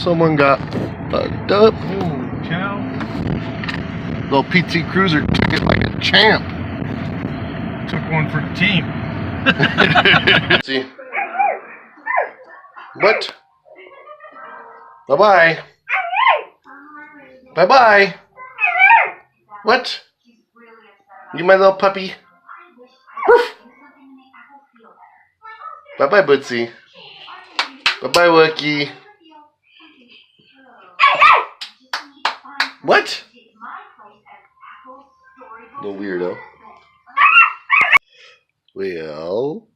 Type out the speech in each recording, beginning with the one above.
Someone got fucked up. Holy cow. Little PT Cruiser took it like a champ. Took one for the team. See? What? Bye-bye. Bye-bye. What? You my little puppy? Bye-bye, Bootsy. Bye-bye, Wookie. What? Little weirdo. Well,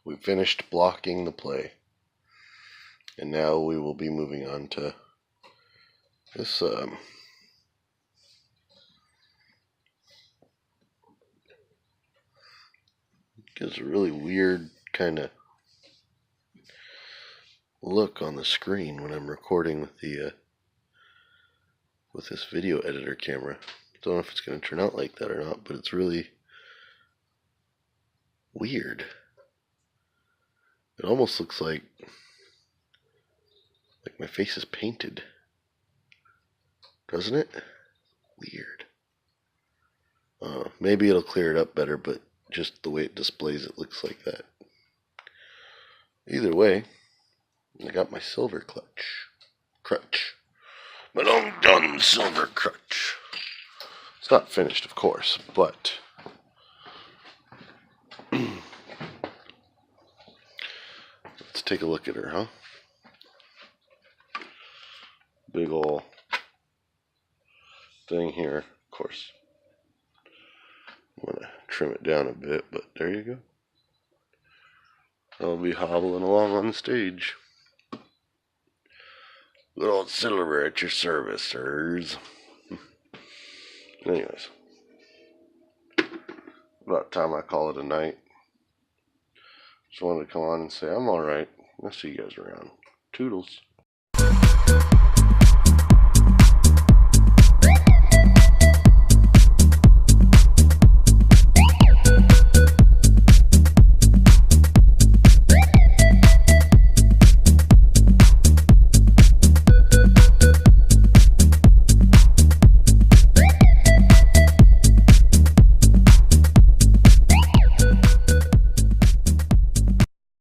we finished blocking the play. And now we will be moving on to this, gives a really weird kind of look on the screen when I'm recording with the, with this video editor camera. Don't know if it's going to turn out like that or not, but it's really weird. It almost looks like my face is painted. Doesn't it? Weird. Maybe it'll clear it up better, but just the way it displays it looks like that. Either way, I got my silver crutch. My long done silver crutch. It's not finished, of course, but let's take a look at her, huh? Big ol' thing here, of course. I'm gonna trim it down a bit, but there you go. I'll be hobbling along on the stage. Good old silver at your service, sirs. Anyways, about time I call it a night. Just wanted to come on and say I'm alright. I'll see you guys around. Toodles.